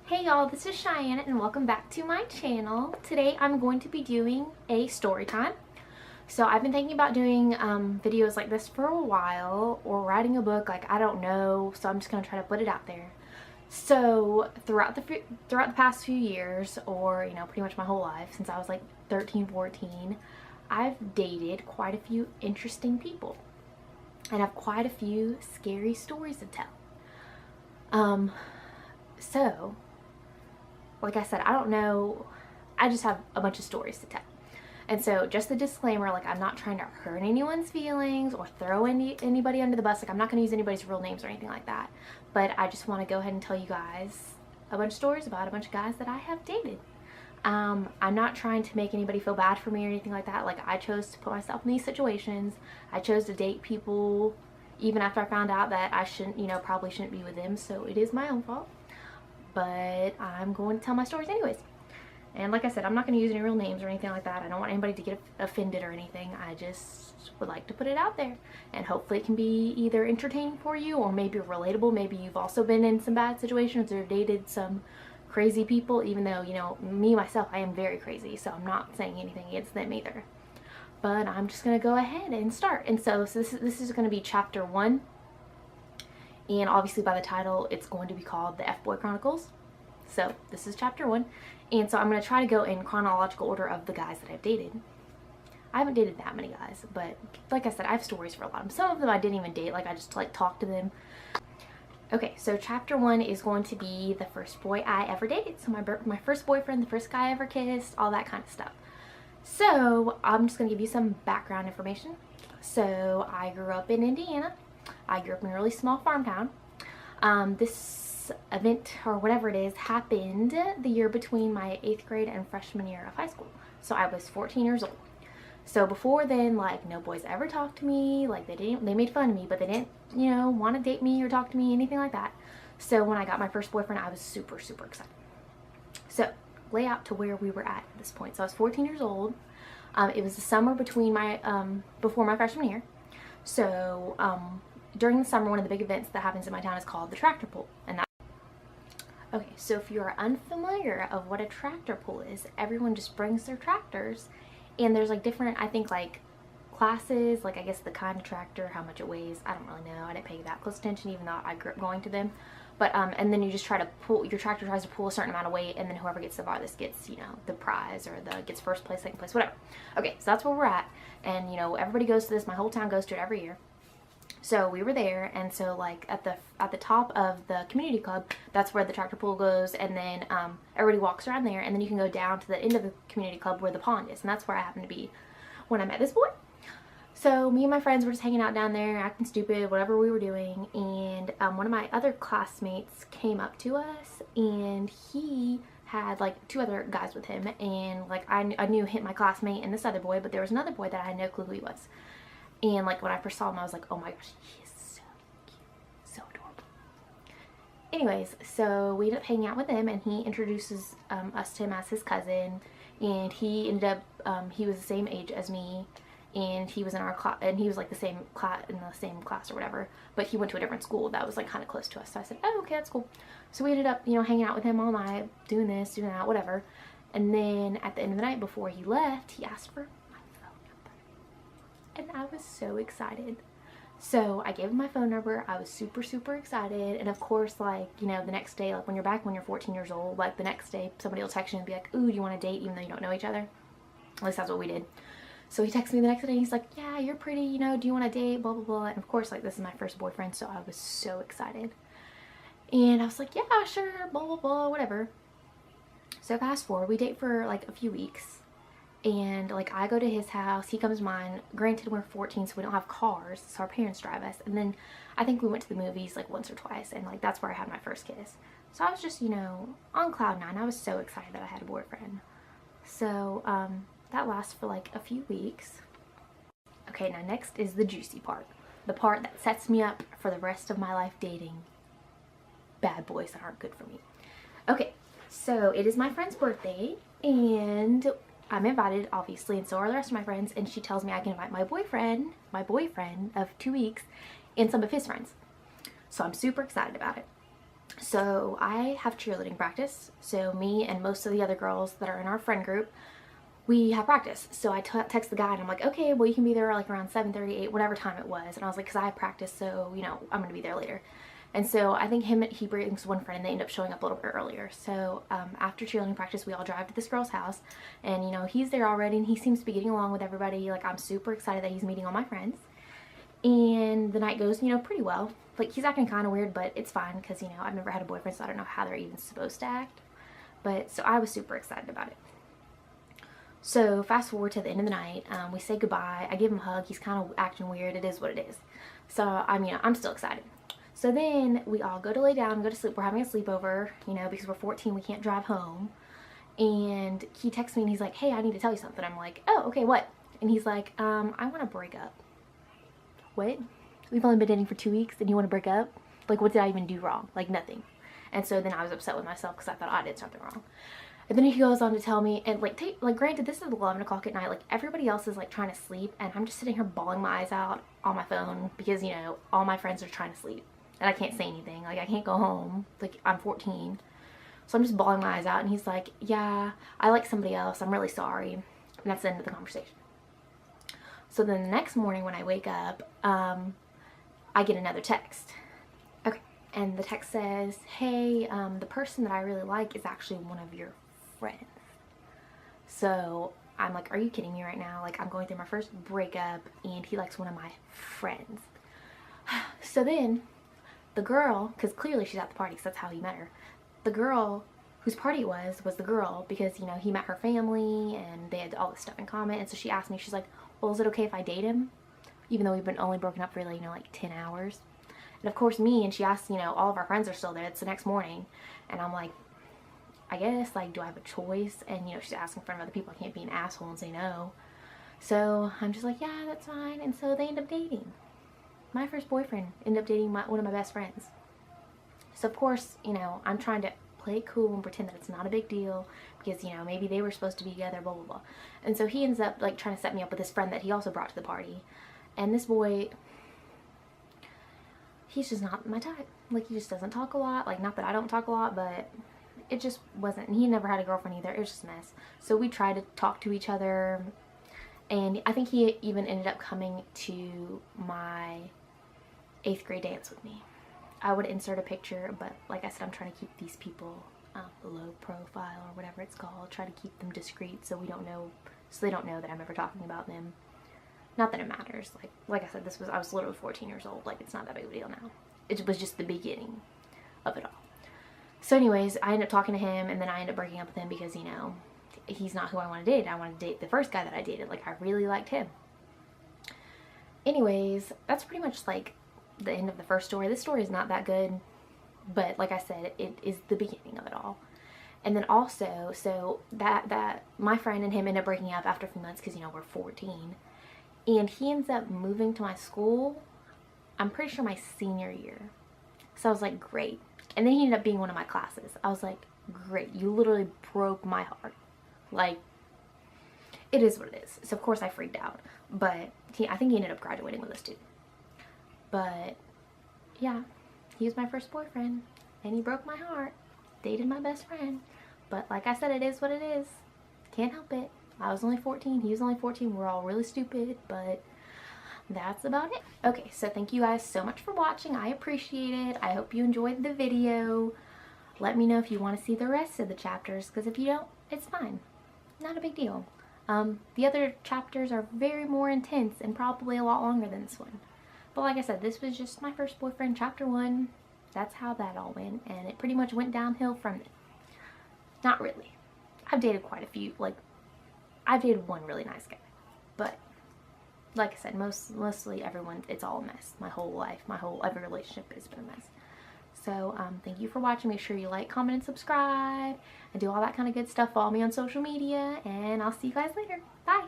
Hey y'all, this is Cheyenne and welcome back to my channel. Today I'm going to be doing a story time. So I've been thinking about doing videos like this for a while, or writing a book, like I don't know, so I'm just going to try to put it out there. So throughout the past few years, or pretty much my whole life since I was like 13, 14, I've dated quite a few interesting people and have quite a few scary stories to tell. So like I said, I don't know, I just have a bunch of stories to tell. And so just the disclaimer, like I'm not trying to hurt anyone's feelings or throw anybody under the bus. Like I'm not going to use anybody's real names or anything like that. But I just want to go ahead and tell you guys a bunch of stories about a bunch of guys that I have dated. I'm not trying to make anybody feel bad for me or anything like that. Like I chose to put myself in these situations. I chose to date people even after I found out that I shouldn't, probably shouldn't be with them. So it is my own fault. But I'm going to tell my stories anyways. And like I said, I'm not going to use any real names or anything like that. I don't want anybody to get offended or anything. I just would like to put it out there. And hopefully it can be either entertaining for you or maybe relatable. Maybe you've also been in some bad situations or dated some crazy people, even though, me, myself, I am very crazy. So I'm not saying anything against them either. But I'm just going to go ahead and start. And so this is going to be chapter 1. And obviously by the title, it's going to be called the Bad Boy Chronicles. So this is chapter 1. And so I'm going to try to go in chronological order of the guys that I've dated. I haven't dated that many guys, but like I said, I have stories for a lot of them. Some of them I didn't even date, like I just talked to them. Okay, so chapter 1 is going to be the first boy I ever dated. So my first boyfriend, the first guy I ever kissed, all that kind of stuff. So I'm just going to give you some background information. So I grew up in Indiana. I grew up in a really small farm town. This event, or whatever it is, happened the year between my 8th grade and freshman year of high school. So I was 14 years old. So before then, like, no boys ever talked to me. Like, they made fun of me, but they didn't, want to date me or talk to me, anything like that. So when I got my first boyfriend, I was super, super excited. So lay out to where we were at this point. So I was 14 years old. It was the summer between before my freshman year. So during the summer, one of the big events that happens in my town is called the tractor pull. Okay, so if you're unfamiliar of what a tractor pull is, everyone just brings their tractors, and there's like different, I think, like classes, like I guess the kind of tractor, how much it weighs, I don't really know. I didn't pay that close attention even though I grew up going to them. But and then you just try to pull, your tractor tries to pull a certain amount of weight, and then whoever gets the farthest gets, the prize, or gets first place, second place, whatever. Okay, so that's where we're at, and everybody goes to this. My whole town goes to it every year. So we were there, and so like at the top of the community club, that's where the tractor pull goes, and then everybody walks around there, and then you can go down to the end of the community club where the pond is, and that's where I happened to be when I met this boy. So me and my friends were just hanging out down there, acting stupid, whatever we were doing, and one of my other classmates came up to us, and he had like 2 other guys with him, and like I knew him, my classmate, and this other boy, but there was another boy that I had no clue who he was. And like when I first saw him, I was like, oh my gosh, he is so cute, so adorable. Anyways, so we ended up hanging out with him, and he introduces us to him as his cousin. And he ended up, he was the same age as me, and he was in our class, and he was like in the same class or whatever. But he went to a different school that was like kind of close to us. So I said, oh, okay, that's cool. So we ended up, hanging out with him all night, doing this, doing that, whatever. And then at the end of the night, before he left, he asked for and I was so excited. So I gave him my phone number. I was super, super excited. And of course, like, the next day, like when you're 14 years old, like the next day somebody will text you and be like, ooh, do you want to date, even though you don't know each other? At least that's what we did. So he texted me the next day, and he's like, yeah, you're pretty, do you want to date, blah, blah, blah. And of course, like, this is my first boyfriend, so I was so excited. And I was like, yeah, sure, blah, blah, blah, whatever. So fast forward, we date for like a few weeks. And like I go to his house, he comes to mine. Granted, we're 14, so we don't have cars, so our parents drive us. And then I think we went to the movies like once or twice, and like that's where I had my first kiss. So I was just, on cloud 9. I was so excited that I had a boyfriend. So that lasts for like a few weeks. Okay, now next is the juicy part. The part that sets me up for the rest of my life dating bad boys that aren't good for me. Okay, so it is my friend's birthday, and I'm invited, obviously, and so are the rest of my friends, and she tells me I can invite my boyfriend of 2 weeks, and some of his friends. So I'm super excited about it. So I have cheerleading practice. So me and most of the other girls that are in our friend group, we have practice. So I text the guy and I'm like, okay, well you can be there like around 7:38, whatever time it was. And I was like, because I have practice, so you know, I'm gonna be there later. And so I think he brings one friend and they end up showing up a little bit earlier. So after cheerleading practice, we all drive to this girl's house and you know, he's there already and he seems to be getting along with everybody. Like I'm super excited that he's meeting all my friends. And the night goes, you know, pretty well. Like he's acting kind of weird, but it's fine because, you know, I've never had a boyfriend, so I don't know how they're even supposed to act. But so I was super excited about it. So fast forward to the end of the night, we say goodbye. I give him a hug. He's kind of acting weird. It is what it is. So I'm still excited. So then we all go to lay down, go to sleep. We're having a sleepover, you know, because we're 14, we can't drive home. And he texts me and he's like, hey, I need to tell you something. I'm like, oh, okay, what? And he's like, I want to break up. What? We've only been dating for 2 weeks and you want to break up? Like, what did I even do wrong? Like, nothing. And so then I was upset with myself because I thought I did something wrong. And then he goes on to tell me, and like granted, this is 11 o'clock at night, like everybody else is like trying to sleep and I'm just sitting here bawling my eyes out on my phone because, you know, all my friends are trying to sleep and I can't say anything. Like I can't go home. Like I'm 14. So I'm just bawling my eyes out and he's like, yeah, I like somebody else. I'm really sorry. And that's the end of the conversation. So then the next morning when I wake up, I get another text. Okay. And the text says, hey, the person that I really like is actually one of your friends. So I'm like, are you kidding me right now? Like I'm going through my first breakup and he likes one of my friends. So then the girl, because clearly she's at the party because that's how he met her. The girl whose party it was the girl because, you know, he met her family and they had all this stuff in common. And so she asked me, she's like, well, is it okay if I date him? Even though we've been only broken up for, like, you know, like 10 hours. And of course me, and she asked, you know, all of our friends are still there. It's the next morning. And I'm like, I guess, like, do I have a choice? And, you know, she's asking in front of other people. I can't be an asshole and say no. So I'm just like, yeah, that's fine. And so they end up dating. My first boyfriend ended up dating one of my best friends. So of course, you know, I'm trying to play it cool and pretend that it's not a big deal because, you know, maybe they were supposed to be together, blah, blah, blah. And so he ends up, like, trying to set me up with his friend that he also brought to the party. And this boy, he's just not my type. Like, he just doesn't talk a lot. Like, not that I don't talk a lot, but it just wasn't. And he never had a girlfriend either. It was just a mess. So we tried to talk to each other. And I think he even ended up coming to my 8th grade dance with me. I would insert a picture, but like I said, I'm trying to keep these people low profile or whatever it's called. Try to keep them discreet so we don't know, so they don't know that I'm ever talking about them. Not that it matters. Like I said, I was literally 14 years old. Like, it's not that big of a deal now. It was just the beginning of it all. So anyways, I ended up talking to him and then I ended up breaking up with him because, you know, he's not who I want to date. I want to date the first guy that I dated. Like, I really liked him. Anyways, that's pretty much like the end of the first story. This story is not that good, but like I said, it is the beginning of it all. And then also, so that my friend and him ended up breaking up after a few months because, you know, we're 14. And he ends up moving to my school, I'm pretty sure my senior year. So I was like, great. And then he ended up being one of my classes. I was like, great. You literally broke my heart. Like, it is what it is. So of course I freaked out. But I think he ended up graduating with us too. But yeah, he was my first boyfriend. And he broke my heart. Dated my best friend. But like I said, it is what it is. Can't help it. I was only 14. He was only 14. We're all really stupid. But that's about it. Okay, so thank you guys so much for watching. I appreciate it. I hope you enjoyed the video. Let me know if you want to see the rest of the chapters. Because if you don't, it's fine. Not a big deal. The other chapters are very more intense and probably a lot longer than this one. But like I said, this was just my first boyfriend, chapter 1. That's how that all went. And it pretty much went downhill from it. Not really. I've dated quite a few. Like, I've dated one really nice guy. But, like I said, mostly everyone, it's all a mess. My whole life, every relationship has been a mess. So, thank you for watching. Make sure you like, comment, and subscribe. And do all that kind of good stuff. Follow me on social media. And I'll see you guys later. Bye.